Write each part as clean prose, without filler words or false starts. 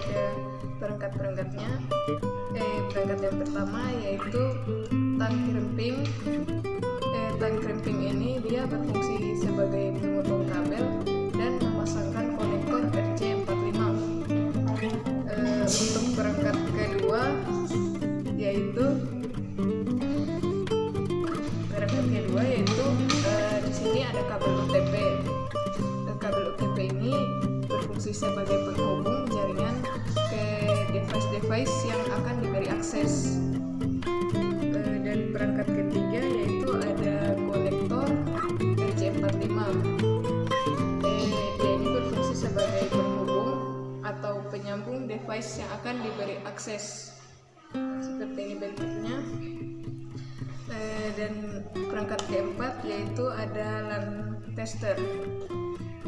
ada perangkat-perangkatnya. Perangkat yang pertama yaitu tang krimping. Tang krimping ini dia berfungsi sebagai pemotong kabel dan memasangkan konektor RJ45. Untuk perangkat kedua yaitu di sini ada kabel UTP. Kabel UTP ini berfungsi sebagai penghubung jaringan ke device-device yang akan diberi akses. Dan perangkat ketiga yaitu ada konektor RJ45. Dia ini berfungsi sebagai penghubung atau penyambung device yang akan diberi akses. Seperti ini bentuknya. Dan perangkat keempat yaitu ada LAN tester.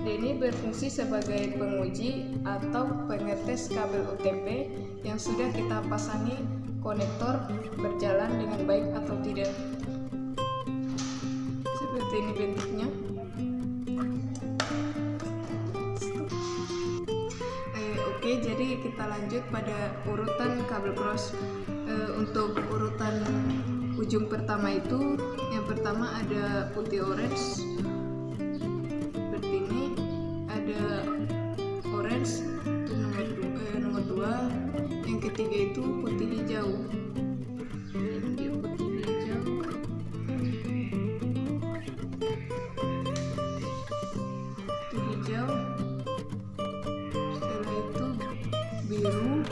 Dia ini berfungsi sebagai penguji atau pengetes kabel UTP yang sudah kita pasangi konektor berjalan dengan baik atau tidak. Seperti ini bentuknya. Oke, jadi kita lanjut pada urutan kabel cross. Untuk urutan ujung pertama itu, yang pertama ada putih orange seperti ini, ada orange itu nomor 2, yang ketiga itu putih hijau. Ini putih hijau, setelah itu biru.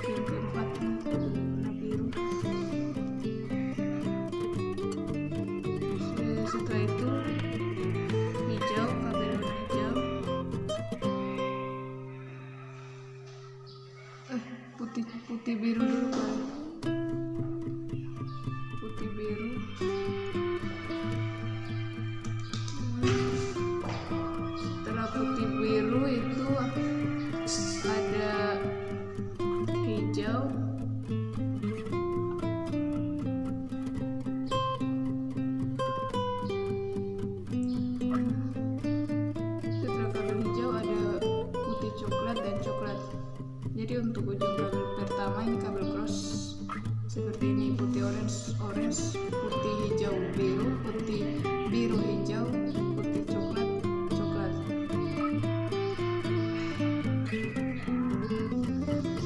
Yang keempat warna biru. Setelah itu hijau, kabel warna hijau. Putih biru dulu kan. Putih biru. Setelah putih biru itu ada hijau. Jadi untuk ujung kabel pertama ini kabel cross seperti ini, putih orange, putih hijau biru, putih biru hijau, putih coklat.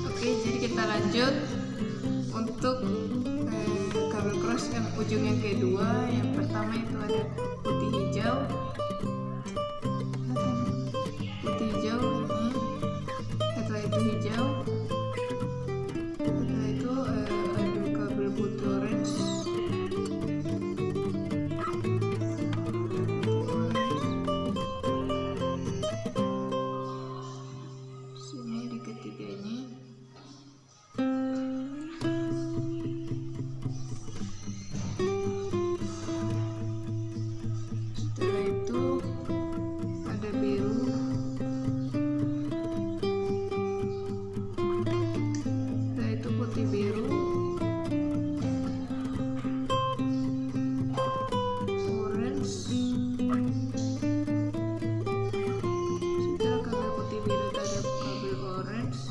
Oke, jadi kita lanjut untuk kabel cross yang ujung yang kedua. Yang pertama itu ada putih hijau ini. Setelah itu hijau, setelah itu ada kabel putih orange, sini di ketiganya. Setelah itu ada biru. Putih biru, orange. Setelah kabel putih biru ada kabel orange.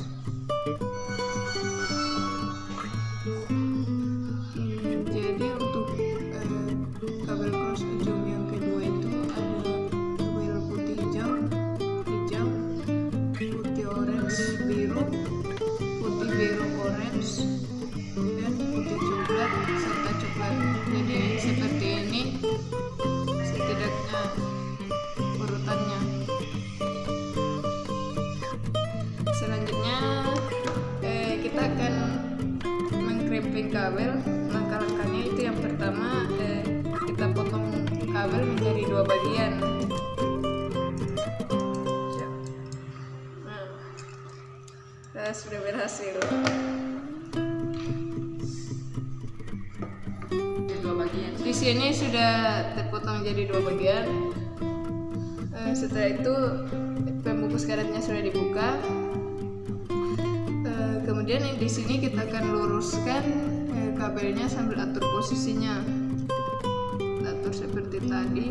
Jadi untuk kabel cross ujung yang kedua itu ada kabel putih hijau, putih orange biru, putih biru orange, dan putih coklat serta coklat. Jadi seperti ini setidaknya urutannya. Selanjutnya kita akan mengkrimping kabel. Langkah-langkahnya itu yang pertama kita potong kabel menjadi 2 bagian. Nah, sudah berhasil. Di sini sudah terpotong jadi 2 bagian. Setelah itu pembungkus karetnya sudah dibuka. Kemudian di sini kita akan luruskan kabelnya sambil atur posisinya. Atur seperti tadi.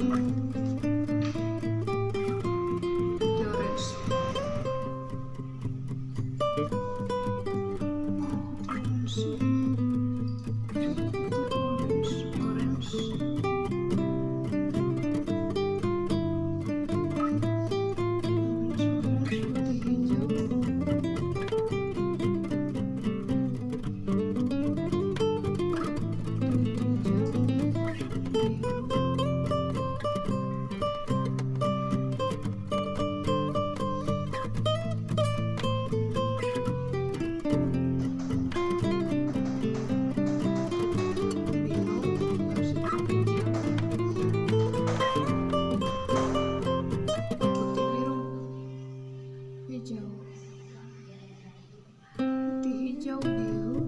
hijau, biru,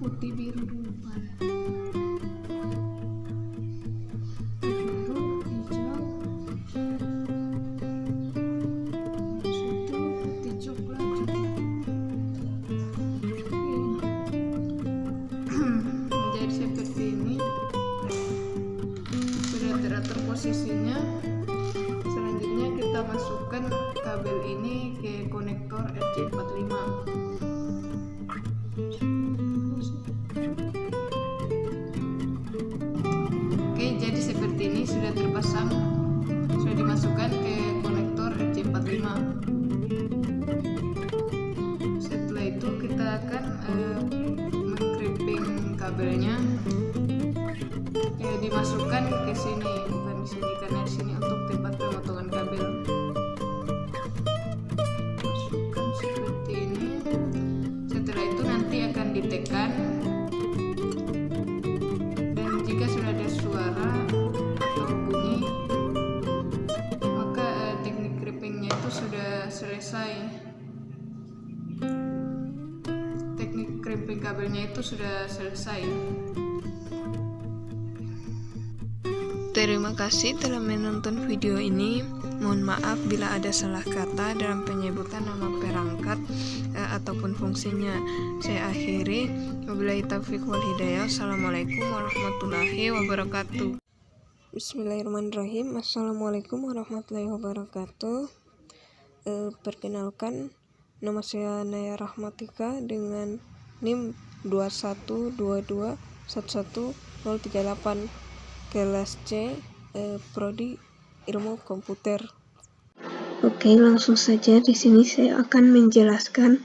putih biru di depan. Biru, hijau, itu putih coklat juga. Menjadi seperti ini, sudah teratur posisinya. Selanjutnya kita masukkan kabel ini ke konektor RJ45. Oke, jadi seperti ini sudah terpasang, sudah dimasukkan ke konektor RJ45. Setelah itu kita akan mengkripping kabelnya, ya dimasukkan ke sini, bukan di sini karena di sini untuk tempat pemotongan kabel. Masukkan seperti ini. Setelah itu nanti akan ditekan, dan jika sudah ada suara atau bunyi, maka teknik crimpingnya itu sudah selesai. Teknik crimping kabelnya itu sudah selesai. Terima kasih telah menonton video ini. Mohon maaf bila ada salah kata dalam penyebutan nama perangkat ataupun fungsinya. Saya akhiri. Wabillahi taufiq wal hidayah. Assalamualaikum warahmatullahi wabarakatuh. Bismillahirrahmanirrahim. Assalamualaikum warahmatullahi wabarakatuh. Perkenalkan, nama saya Naya Rahmatika dengan NIM 212211038, kelas C, Prodi Ilmu Komputer. Oke, langsung saja di sini saya akan menjelaskan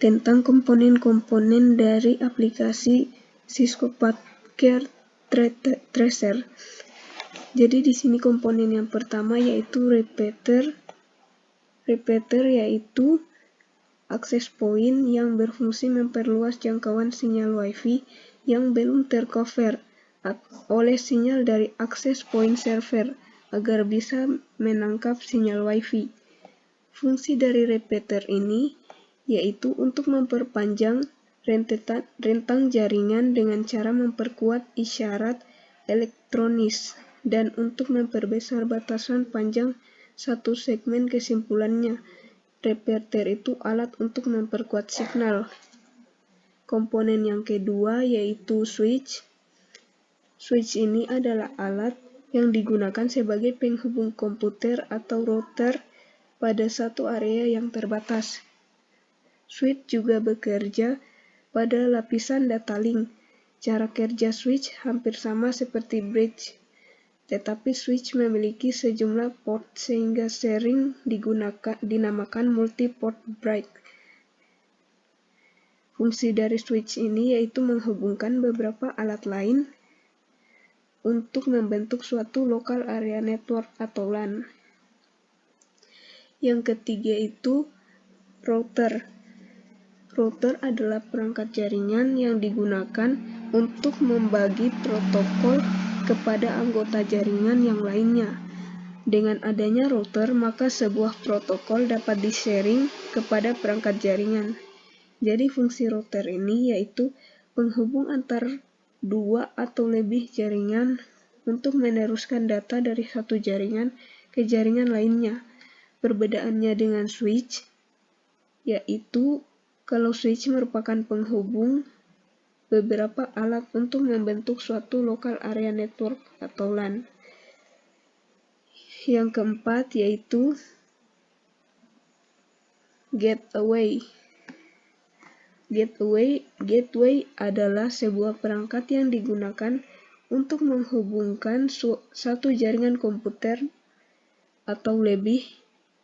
tentang komponen-komponen dari aplikasi Cisco Packet Tracer. Jadi di sini komponen yang pertama yaitu repeater. Repeater yaitu access point yang berfungsi memperluas jangkauan sinyal WiFi yang belum tercover oleh sinyal dari access point server agar bisa menangkap sinyal WiFi. Fungsi dari repeater ini yaitu untuk memperpanjang rentang jaringan dengan cara memperkuat isyarat elektronis dan untuk memperbesar batasan panjang satu segmen. Kesimpulannya, repeater itu alat untuk memperkuat signal. Komponen yang kedua yaitu switch. Switch ini adalah alat yang digunakan sebagai penghubung komputer atau router pada satu area yang terbatas. Switch juga bekerja pada lapisan data link. Cara kerja switch hampir sama seperti bridge, tetapi switch memiliki sejumlah port sehingga sering dinamakan multi-port bridge. Fungsi dari switch ini yaitu menghubungkan beberapa alat lain untuk membentuk suatu local area network atau LAN. Yang ketiga itu router. Router adalah perangkat jaringan yang digunakan untuk membagi protokol kepada anggota jaringan yang lainnya. Dengan adanya router, maka sebuah protokol dapat di-sharing kepada perangkat jaringan. Jadi fungsi router ini yaitu penghubung antar dua atau lebih jaringan untuk meneruskan data dari satu jaringan ke jaringan lainnya. Perbedaannya dengan switch yaitu kalau switch merupakan penghubung beberapa alat untuk membentuk suatu local area network atau LAN. Yang keempat yaitu gateway. Gateway adalah sebuah perangkat yang digunakan untuk menghubungkan satu jaringan komputer atau lebih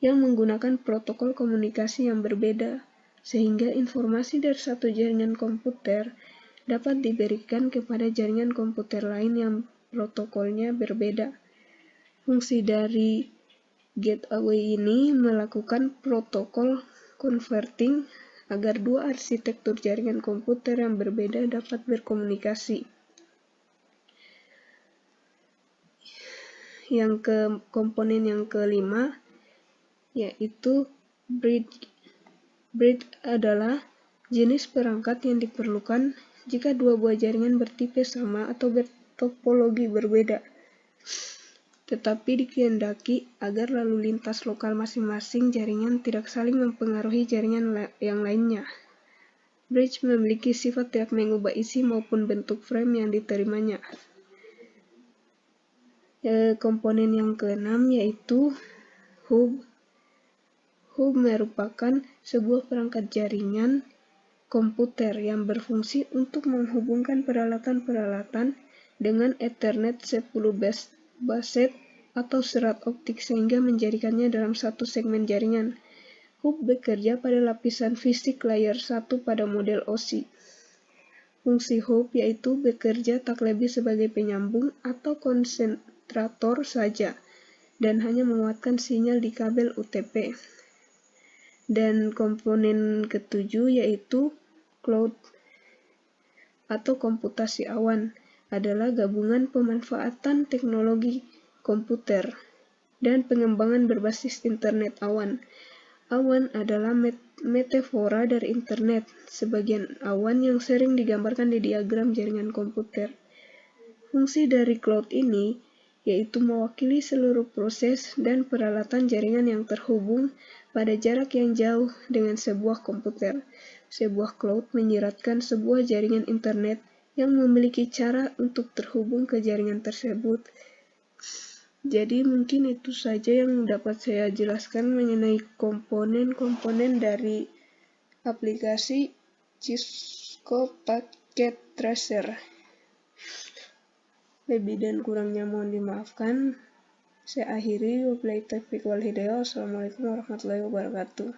yang menggunakan protokol komunikasi yang berbeda, sehingga informasi dari satu jaringan komputer dapat diberikan kepada jaringan komputer lain yang protokolnya berbeda. Fungsi dari gateway ini melakukan protokol converting agar dua arsitektur jaringan komputer yang berbeda dapat berkomunikasi. Komponen yang kelima yaitu bridge. Bridge adalah jenis perangkat yang diperlukan jika dua buah jaringan bertipe sama atau bertopologi berbeda, tetapi dikehendaki agar lalu lintas lokal masing-masing jaringan tidak saling mempengaruhi jaringan yang lainnya. Bridge memiliki sifat tidak mengubah isi maupun bentuk frame yang diterimanya. Komponen yang keenam yaitu hub. Hub merupakan sebuah perangkat jaringan komputer yang berfungsi untuk menghubungkan peralatan-peralatan dengan Ethernet 10 baset atau serat optik sehingga menjadikannya dalam satu segmen jaringan. Hub bekerja pada lapisan fisik layer 1 pada model OSI. Fungsi hub yaitu bekerja tak lebih sebagai penyambung atau konsentrator saja dan hanya menguatkan sinyal di kabel UTP. Dan komponen ketujuh yaitu cloud atau komputasi awan adalah gabungan pemanfaatan teknologi komputer dan pengembangan berbasis internet awan. Awan adalah metafora dari internet, sebagian awan yang sering digambarkan di diagram jaringan komputer. Fungsi dari cloud ini yaitu mewakili seluruh proses dan peralatan jaringan yang terhubung pada jarak yang jauh dengan sebuah komputer. Sebuah cloud menyiratkan sebuah jaringan internet yang memiliki cara untuk terhubung ke jaringan tersebut. Jadi mungkin itu saja yang dapat saya jelaskan mengenai komponen-komponen dari aplikasi Cisco Packet Tracer. Lebih dan kurangnya mohon dimaafkan. Saya akhiri. Wabillahi taufiq wal hidayah. Wassalamualaikum warahmatullahi wabarakatuh.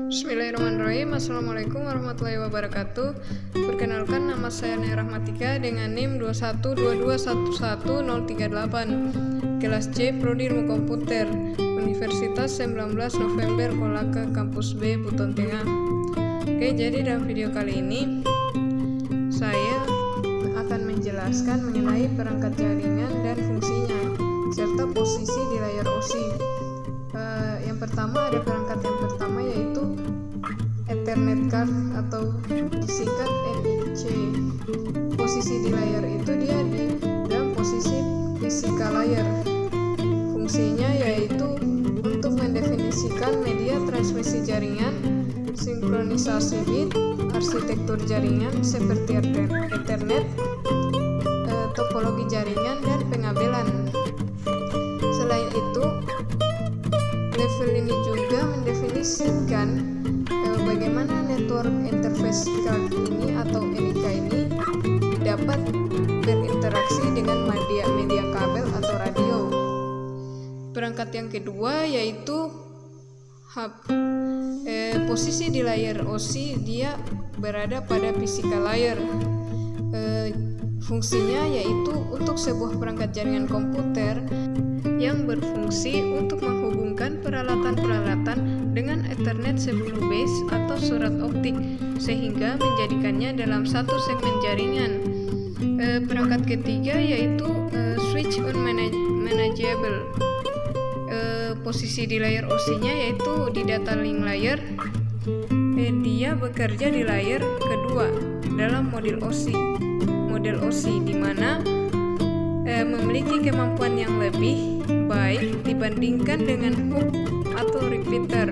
Bismillahirrahmanirrahim. Assalamualaikum warahmatullahi wabarakatuh. Perkenalkan, nama saya Nia Rahmatika dengan NIM 212211038. Kelas C, Prodi Ilmu Komputer, Universitas 19 November Kolaka, Kampus B, Buton Tengah. Oke, jadi dalam video kali ini saya akan menjelaskan mengenai perangkat jaringan dan fungsinya serta posisi di layar OSI. Yang pertama, ada perangkat yang pertama yaitu Ethernet card atau disingkat MIC. Posisi di layar itu dia di dalam posisi fisikal layar. Fungsinya yaitu untuk mendefinisikan media transmisi jaringan, sinkronisasi bit, arsitektur jaringan seperti Ethernet, topologi jaringan, dan pengabelan. Selain itu, level ini juga mendefinisikan bagaimana network interface card ini atau NIC ini dapat berinteraksi dengan media kabel atau radio. Perangkat yang kedua yaitu hub. Posisi di layar OSI dia berada pada physical layer. Fungsinya yaitu untuk sebuah perangkat jaringan komputer yang berfungsi untuk menghubungkan peralatan-peralatan dengan Ethernet 10 base atau surat optik sehingga menjadikannya dalam satu segmen jaringan. Perangkat ketiga yaitu switch on manageable. Posisi di layar OSI-nya yaitu di data link layer. Dia bekerja di layar kedua dalam model OSI di mana memiliki kemampuan yang lebih baik dibandingkan dengan hub atau repeater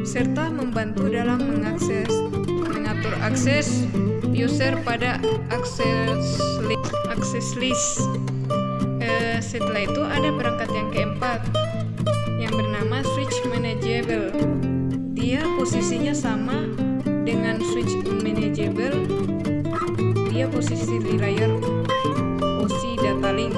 serta membantu dalam mengatur akses user pada akses list. Setelah itu ada perangkat yang keempat yang bernama switch manageable. Dia posisinya sama dengan switch manageable, dia posisi di layar OC data link.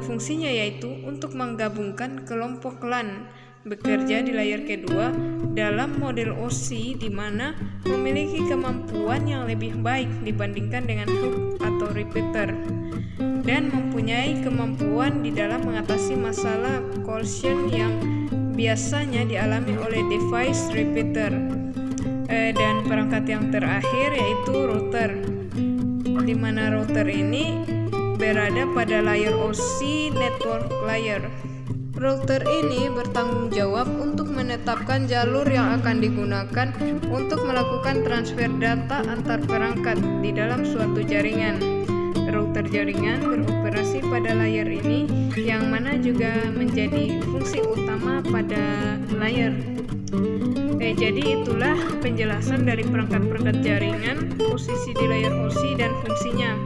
Fungsinya yaitu untuk menggabungkan kelompok LAN bekerja di layar kedua dalam model OC di mana memiliki kemampuan yang lebih baik dibandingkan dengan hub atau repeater, dan mempunyai kemampuan di dalam mengatasi masalah collision yang biasanya dialami oleh device repeater. Dan perangkat yang terakhir yaitu router, di mana router ini berada pada layar OC network layer. Router ini bertanggung jawab untuk menetapkan jalur yang akan digunakan untuk melakukan transfer data antar perangkat di dalam suatu jaringan. Router jaringan beroperasi pada layar ini, yang mana juga menjadi fungsi utama pada layar. Jadi itulah penjelasan dari perangkat-perangkat jaringan, posisi di layar OC dan fungsinya.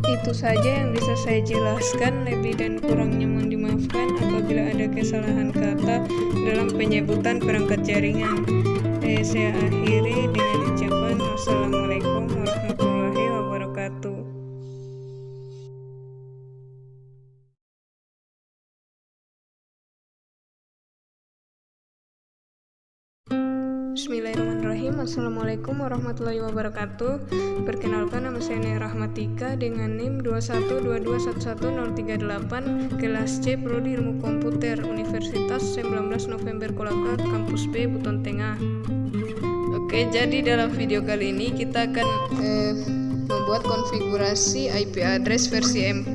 Itu saja yang bisa saya jelaskan, lebih dan kurangnya mohon dimaafkan apabila ada kesalahan kata dalam penyebutan perangkat jaringan. Saya akhiri dengan ucapan wassalamualaikum warahmatullahi wabarakatuh. Bismillahirrahmanirrahim. Assalamualaikum warahmatullahi wabarakatuh. Perkenalkan, nama saya Nia Rahmatika dengan NIM 212211038, kelas C, Prodi Ilmu Komputer, Universitas 19 November Kolaka, Kampus B, Buton Tengah. Oke, jadi dalam video kali ini kita akan membuat konfigurasi IP address versi 4.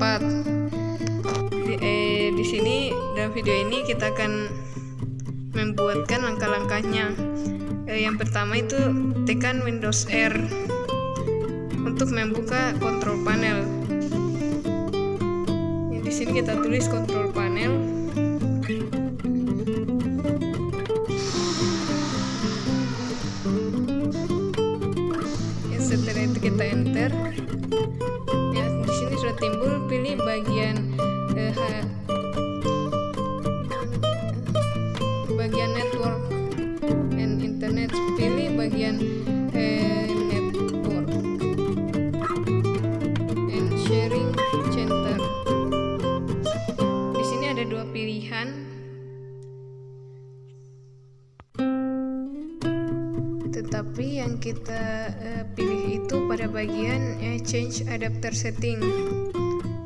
Di sini dalam video ini kita akan membuatkan langkah-langkahnya. Yang pertama itu tekan Windows R untuk membuka control panel. Di sini kita tulis control panel. Setelah itu kita enter. Di sini sudah timbul, pilih bagian network and internet, pilih bagian network and sharing center. Di sini ada dua pilihan, tetapi yang kita pilih itu pada bagian change adapter setting,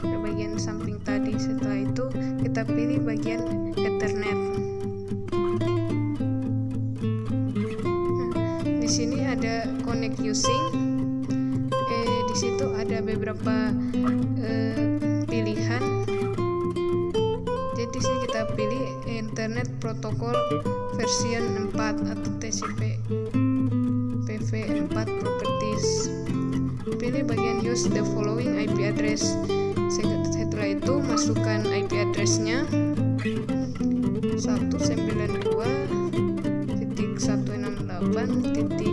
pada bagian samping tadi. Setelah itu kita pilih bagian Ethernet. Di sini ada connect using. Di situ ada beberapa pilihan. Jadi di sini kita pilih Internet Protocol version 4 atau TCP PV4 Properties. Pilih bagian use the following IP address. Setelah itu masukkan IP addressnya 192.168.1.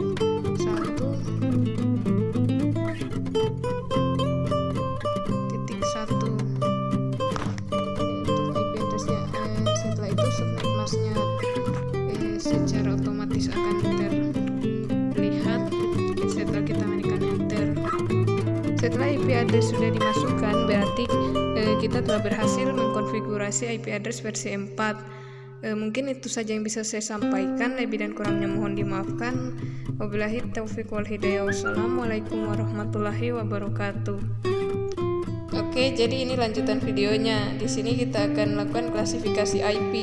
Setelah itu subnet masknya secara otomatis akan terlihat setelah kita menekan enter. Setelah IP address sudah dimasukkan, berarti kita telah berhasil mengkonfigurasi IP address versi 4. Mungkin itu saja yang bisa saya sampaikan, lebih dan kurangnya mohon dimaafkan. Wabillahi taufiq wal hidayah. Wassalamualaikum warahmatullahi wabarakatuh. Oke, jadi ini lanjutan videonya. Di sini kita akan melakukan klasifikasi IP.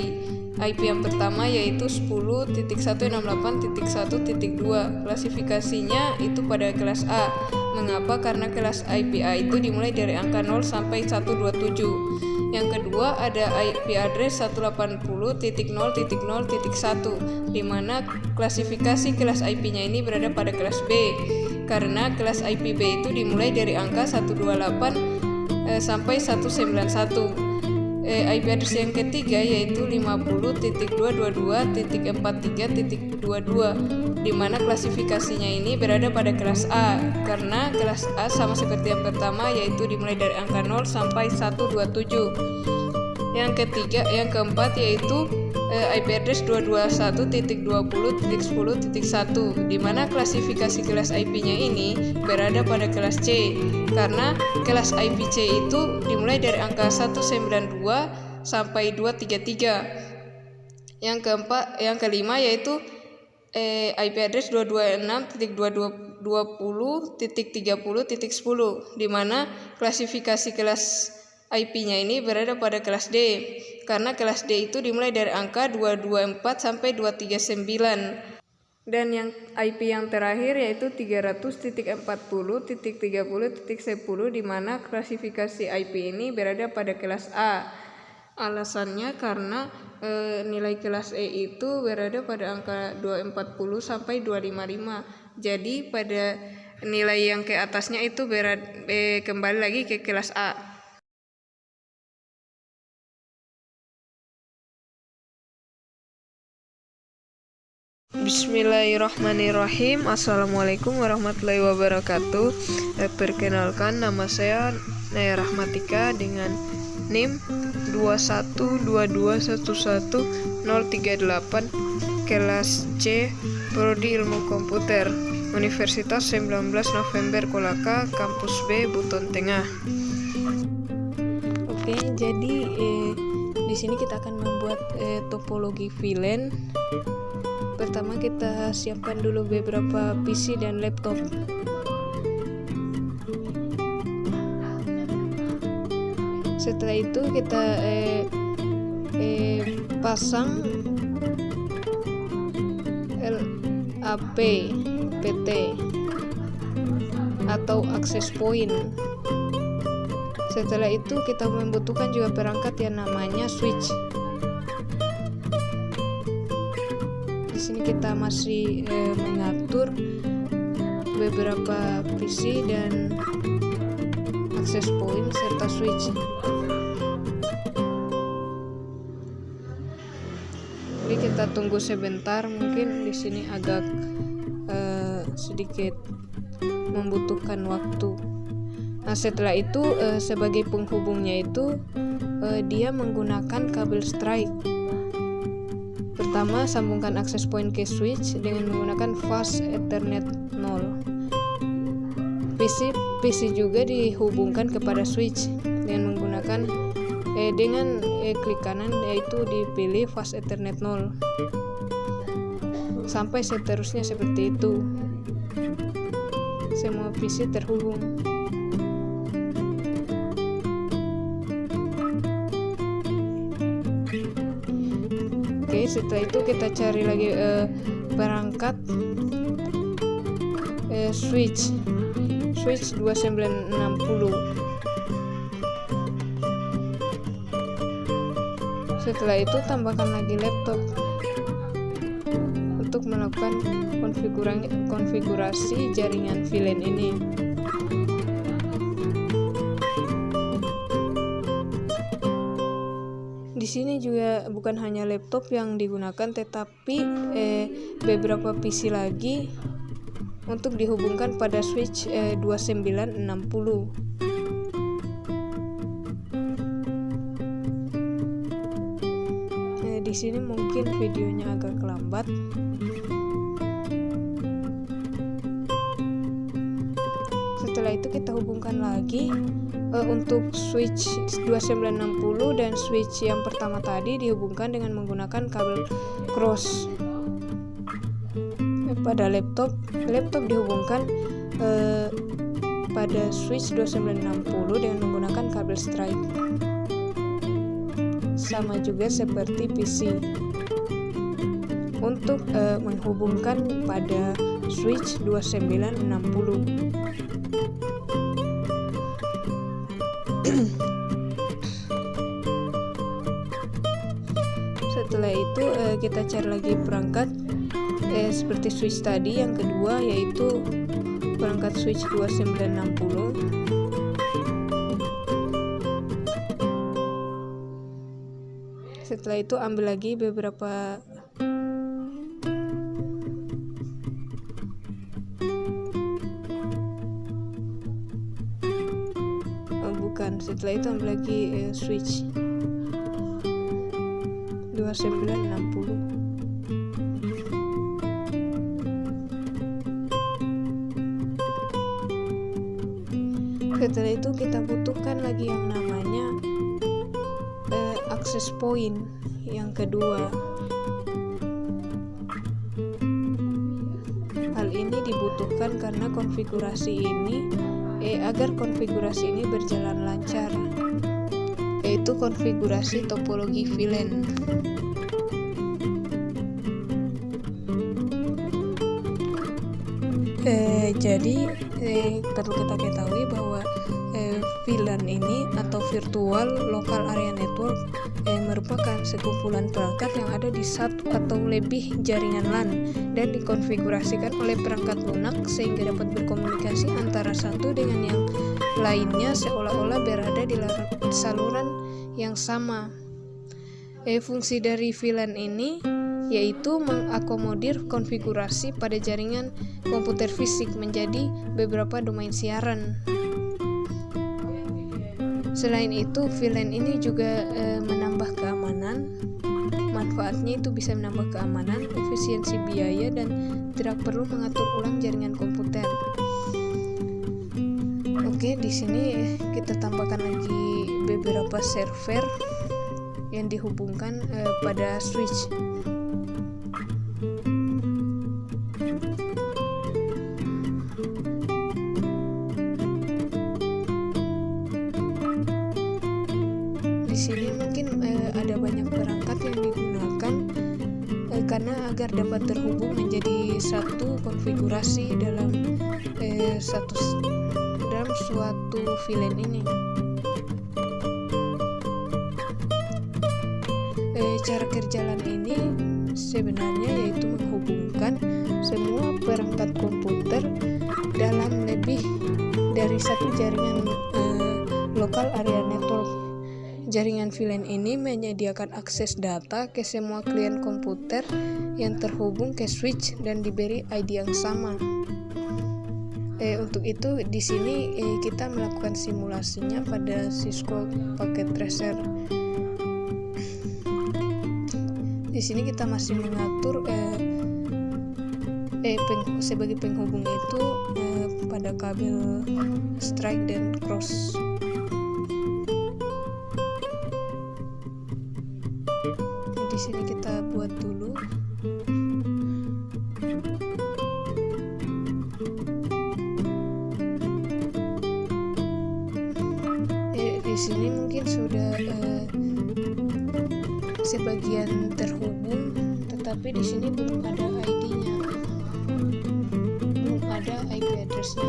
IP yang pertama yaitu 10.168.1.2. Klasifikasinya itu pada kelas A. Mengapa? Karena kelas IP A itu dimulai dari angka 0 sampai 127. Yang kedua ada IP address 180.0.0.1, di mana klasifikasi kelas IP-nya ini berada pada kelas B. Karena kelas IP B itu dimulai dari angka 128 sampai 191. IP address yang ketiga yaitu 50.222.43.22, di mana klasifikasinya ini berada pada kelas A. Karena kelas A sama seperti yang pertama, yaitu dimulai dari angka 0 sampai 127. Yang keempat yaitu IP address 221.20.10.1, di mana klasifikasi kelas IP-nya ini berada pada kelas C, karena kelas IP C itu dimulai dari angka 192 sampai 233. Yang kelima yaitu IP address 226.22.20.30.10, di mana klasifikasi kelas IP-nya ini berada pada kelas D, karena kelas D itu dimulai dari angka 224 sampai 239. Dan yang IP yang terakhir yaitu 300.40.30.10, di mana klasifikasi IP ini berada pada kelas A. Alasannya karena nilai kelas E itu berada pada angka 240 sampai 255. Jadi pada nilai yang ke atasnya itu kembali lagi ke kelas A. Bismillahirrahmanirrahim. Assalamualaikum warahmatullahi wabarakatuh. Perkenalkan, nama saya Naya Rahmatika dengan NIM 212211038, kelas C, Prodi Ilmu Komputer, Universitas 19 November Kolaka, Kampus B, Buton Tengah. Oke, jadi di sini kita akan membuat topologi VLAN. Pertama kita siapkan dulu beberapa PC dan laptop. Setelah itu kita pasang LAP PT atau access point. Setelah itu kita membutuhkan juga perangkat yang namanya switch. Di sini kita masih mengatur beberapa PC dan access point serta switch. Jadi kita tunggu sebentar, mungkin di sini agak sedikit membutuhkan waktu. Nah, setelah itu sebagai penghubungnya itu dia menggunakan kabel strike. Pertama, sambungkan access point ke switch dengan menggunakan fast Ethernet 0. PC juga dihubungkan kepada switch dengan menggunakan klik kanan, yaitu dipilih fast Ethernet 0. Sampai seterusnya seperti itu. Semua PC terhubung. Setelah itu kita cari lagi perangkat switch 2960. Setelah itu tambahkan lagi laptop untuk melakukan konfigurasi jaringan VLAN ini. Di sini juga bukan hanya laptop yang digunakan, tetapi beberapa PC lagi untuk dihubungkan pada switch 2960. Di sini mungkin videonya agak lambat. Setelah itu kita hubungkan lagi. Untuk switch 2960 dan switch yang pertama tadi dihubungkan dengan menggunakan kabel cross. Pada laptop dihubungkan pada switch 2960 dengan menggunakan kabel strike. Sama juga seperti PC. Untuk menghubungkan pada switch 2960. Setelah itu kita cari lagi perangkat seperti switch tadi yang kedua, yaitu perangkat switch 2960. Setelah itu ambil lagi beberapa setelah itu ambil lagi switch 2960. Setelah itu kita butuhkan lagi yang namanya access point yang kedua. Hal ini dibutuhkan karena agar konfigurasi ini berjalan lancar, yaitu konfigurasi topologi VLAN. Jadi perlu kita ketahui bahwa VLAN ini atau Virtual Local Area Network merupakan sekumpulan perangkat yang ada di satu atau lebih jaringan LAN dan dikonfigurasikan oleh perangkat lunak sehingga dapat berkomunikasi antara satu dengan yang lainnya seolah-olah berada di saluran yang sama. Fungsi dari VLAN ini yaitu mengakomodir konfigurasi pada jaringan komputer fisik menjadi beberapa domain siaran. Selain itu, VLAN ini juga menambah keamanan. Manfaatnya itu bisa menambah keamanan, efisiensi biaya, dan tidak perlu mengatur ulang jaringan komputer. Oke, di sini kita tambahkan lagi beberapa server yang dihubungkan pada switch. Di sini mungkin ada banyak perangkat yang digunakan karena agar dapat terhubung menjadi satu konfigurasi dalam suatu VLAN ini. Cara kerja LAN ini sebenarnya yaitu menghubungkan semua perangkat komputer dalam lebih dari satu jaringan lokal area network. Jaringan VLAN ini menyediakan akses data ke semua klien komputer yang terhubung ke switch dan diberi ID yang sama. Untuk itu di sini kita melakukan simulasinya pada Cisco Packet Tracer. Di sini kita masih mengatur sebagai penghubung itu pada kabel strike dan cross. Di sini kita buat dulu. Di sini mungkin sudah sebagian terhubung, tetapi di sini belum ada ID-nya, belum ada IP address-nya.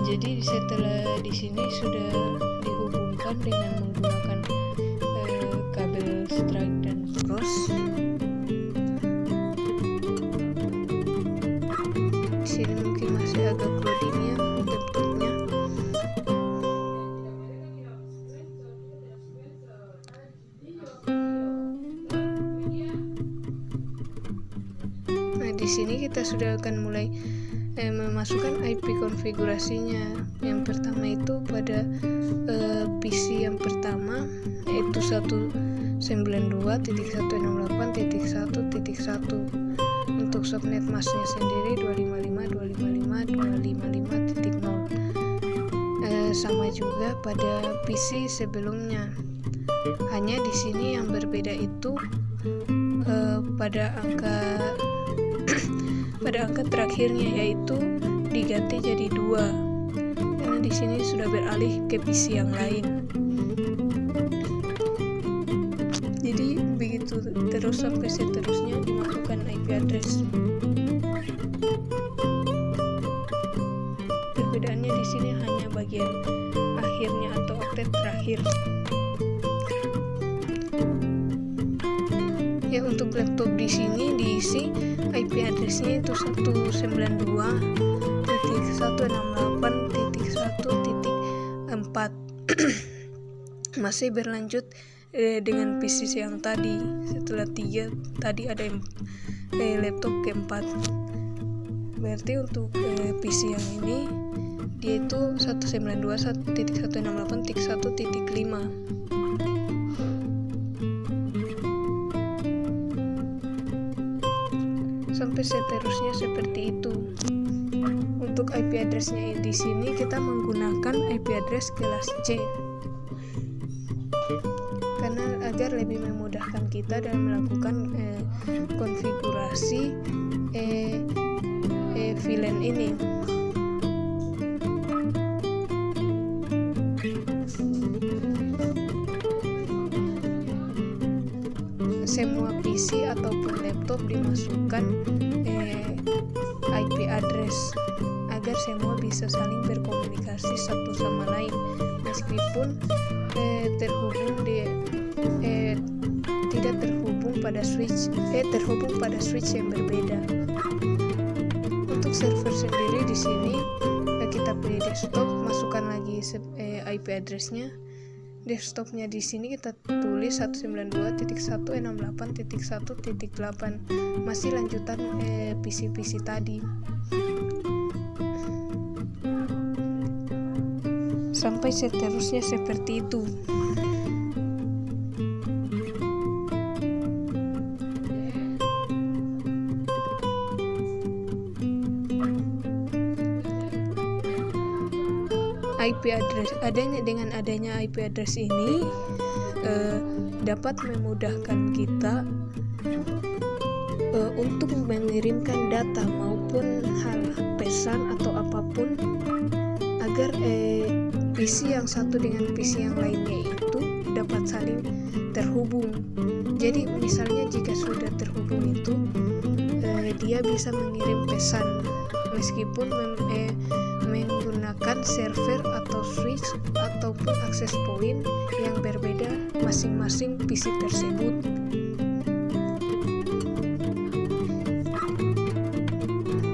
Jadi setelah di sini sudah dihubungkan dengan menggunakan kabel strike dan cross. Di sini mungkin masih agak loading ya laptopnya. Nah, di sini kita sudah akan mulai memasukkan IP konfigurasinya. Yang pertama itu pada PC yang pertama yaitu 192.168.1.1. Untuk subnet masknya sendiri 255.255.255.0. Sama juga pada PC sebelumnya. Hanya di sini yang berbeda itu pada angka terakhirnya, yaitu diganti jadi 2 karena di sini sudah beralih ke PC yang lain. Jadi begitu terus sampai seterusnya dimasukkan IP address. Perbedaannya di sini hanya bagian akhirnya atau oktet terakhir. Ya, untuk laptop di sini diisi IP address-nya itu 192.168.1.4. Masih berlanjut dengan PC yang tadi. Setelah 3 tadi ada laptop keempat. Berarti untuk PC yang ini dia itu 192.168.1.5. sampai seterusnya seperti itu. Untuk IP address-nya di sini kita menggunakan IP address kelas C karena agar lebih memudahkan kita dalam melakukan konfigurasi VLAN ini. Semua PC ataupun laptop dimasukkan IP address agar semua bisa saling berkomunikasi satu sama lain, meskipun tidak terhubung pada switch yang berbeda. Untuk server sendiri di sini kita pilih desktop, masukkan lagi IP address-nya. Desktopnya di sini kita tulis 192.168.1.8, masih lanjutan PC tadi. Sampai seterusnya seperti itu. IP address dengan adanya IP address ini dapat memudahkan kita untuk mengirimkan data maupun hal pesan atau apapun agar PC yang satu dengan PC yang lainnya itu dapat saling terhubung. Jadi misalnya jika sudah terhubung itu dia bisa mengirim pesan meskipun menggunakan server atau switch ataupun access point yang berbeda masing-masing PC tersebut.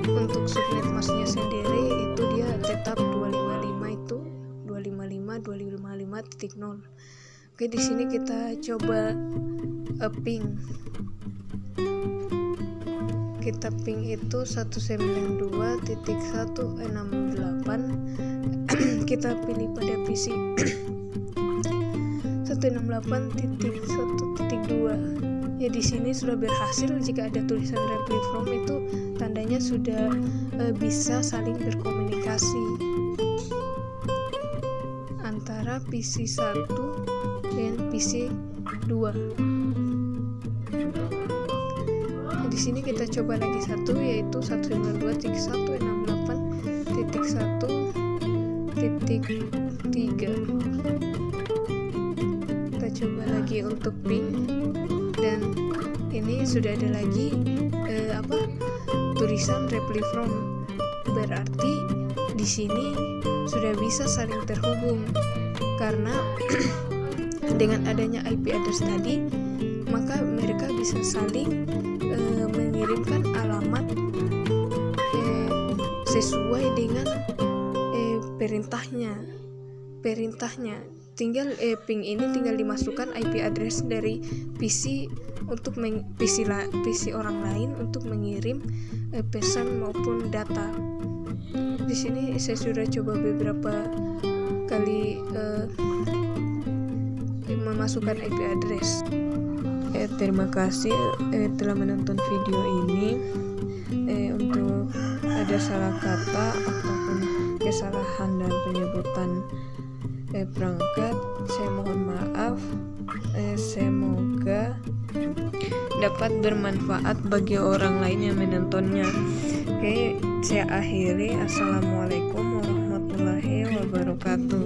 Untuk subnet masknya sendiri itu dia tetap 255.0. Oke, di sini kita coba ping. Kita ping itu 192.168. Kita pilih pada PC 168.1.2. Ya, di sini sudah berhasil. Jika ada tulisan reply from itu tandanya sudah bisa saling berkomunikasi antara PC 1 dan PC 2. Di sini kita coba lagi satu, yaitu 192.168.1.3. Kita coba lagi untuk ping, dan ini sudah ada lagi tulisan reply from. Berarti di sini sudah bisa saling terhubung karena dengan adanya IP address tadi, maka mereka bisa saling mengirimkan alamat sesuai dengan perintahnya. Tinggal ping ini tinggal dimasukkan IP address dari PC untuk PC orang lain untuk mengirim pesan maupun data. Di sini saya sudah coba beberapa kali memasukkan IP address. Terima kasih telah menonton video ini. Untuk ada salah kata ataupun kesalahan dalam penyebutan perangkat, saya mohon maaf. Semoga dapat bermanfaat bagi orang lain yang menontonnya. Oke, saya akhiri. Assalamualaikum warahmatullahi wabarakatuh.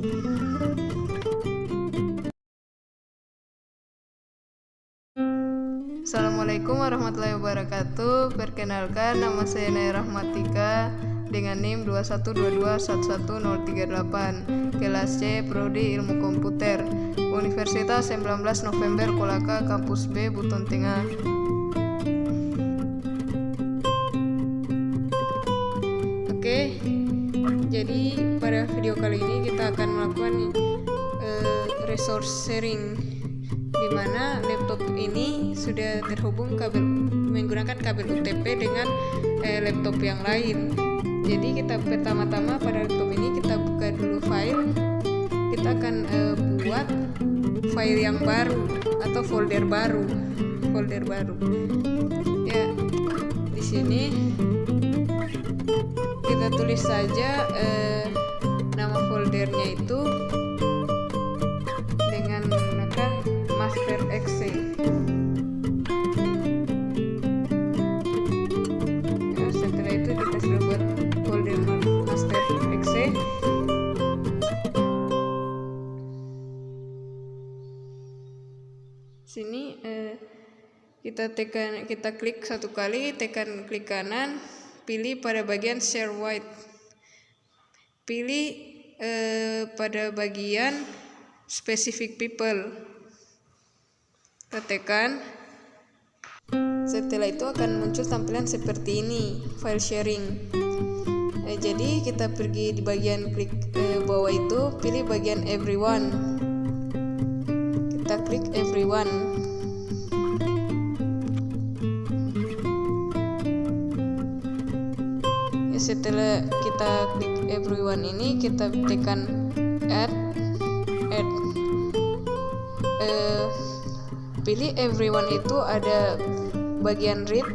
Assalamualaikum warahmatullahi wabarakatuh. Perkenalkan, nama saya Naya Rahmatika dengan NIM 2122111038, kelas C, Prodi Ilmu Komputer, Universitas 19 November Kolaka, Kampus B, Buton Tengah. Oke, jadi pada video kali ini kita akan melakukan resource sharing, di mana laptop ini sudah terhubung menggunakan kabel UTP dengan laptop yang lain. Jadi kita pertama-tama pada laptop ini kita buka dulu file. Kita akan buat file yang baru atau folder baru. Ya, di sini kita tulis saja nama foldernya itu dengan menggunakan master.exe. Ya, setelah itu kita sudah buat folder master.exe. Sini kita klik satu kali, tekan klik kanan, pilih pada bagian share wide, pilih pada bagian specific people, kita tekan. Setelah itu akan muncul tampilan seperti ini, file sharing. Jadi kita pergi di bagian klik bawah itu, pilih bagian everyone, kita klik everyone. Setelah kita klik everyone ini, kita tekan add. Pilih everyone itu ada bagian read,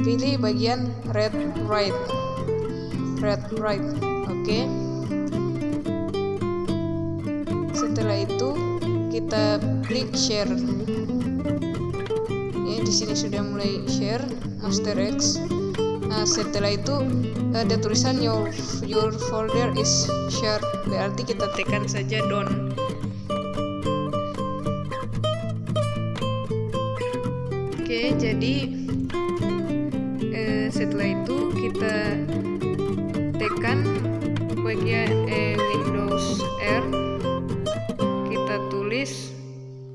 pilih bagian read write. Oke. Setelah itu kita klik share. Ya, di sini sudah mulai share master.exe. Nah, setelah itu ada tulisan your folder is shared, berarti kita tekan saja done. Oke, jadi setelah itu kita tekan bagian Windows R,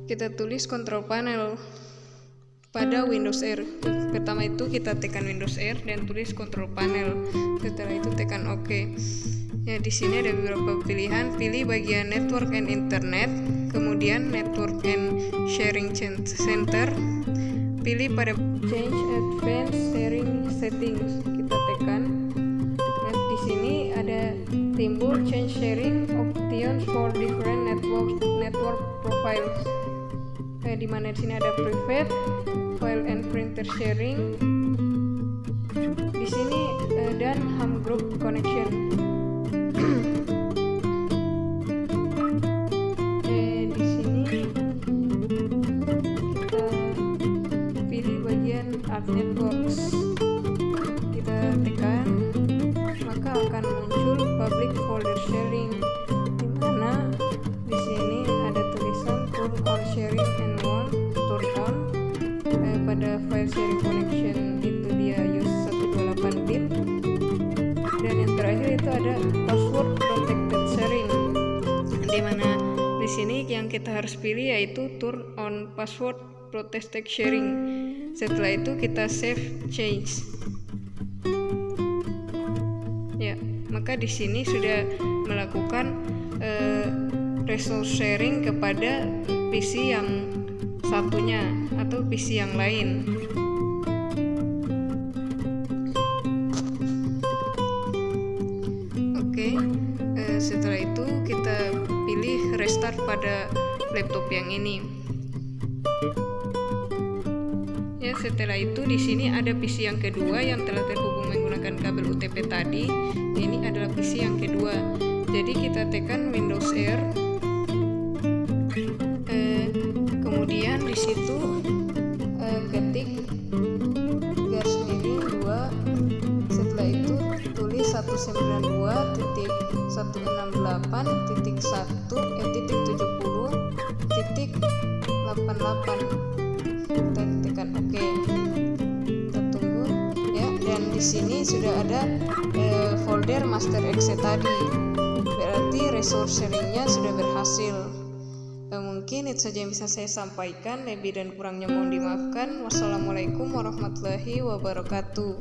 kita tulis control panel pada Windows R. Pertama itu kita tekan Windows R dan tulis control panel. Setelah itu tekan OK. Ya, di sini ada beberapa pilihan. Pilih bagian network and internet, kemudian network and sharing center. Pilih pada change advanced sharing settings. Kita tekan. Nah, di sini ada timbul change sharing options for different network profiles. Di mana di sini ada private, file and printer sharing, di sini dan home group connection. Di sini kita pilih bagian add networks, kita tekan, maka akan muncul public folder sharing, di mana di sini ada tulisan turn on sharing and turn on. Pada file sharing connection itu dia use 128 bit, dan yang terakhir itu ada password protected sharing, di mana di sini yang kita harus pilih yaitu turn on password protected sharing. Setelah itu kita save change. Ya, maka di sini sudah melakukan resource sharing kepada PC yang satunya atau PC yang lain. Oke, setelah itu kita pilih restart pada laptop yang ini. Ya, setelah itu di sini ada PC yang kedua yang telah terhubung menggunakan kabel UTP tadi. Ini adalah PC yang kedua. Jadi kita tekan Windows R. Kemudian di situ ketik garis miring 2, setelah itu tulis 192.168.70.88. Kita tekan OK. Kita tunggu ya, dan di sini sudah ada folder master.exe tadi. Berarti resource sharingnya sudah berhasil. Mungkin itu saja yang bisa saya sampaikan. Lebih dan kurangnya mohon dimaafkan. Wassalamualaikum warahmatullahi wabarakatuh.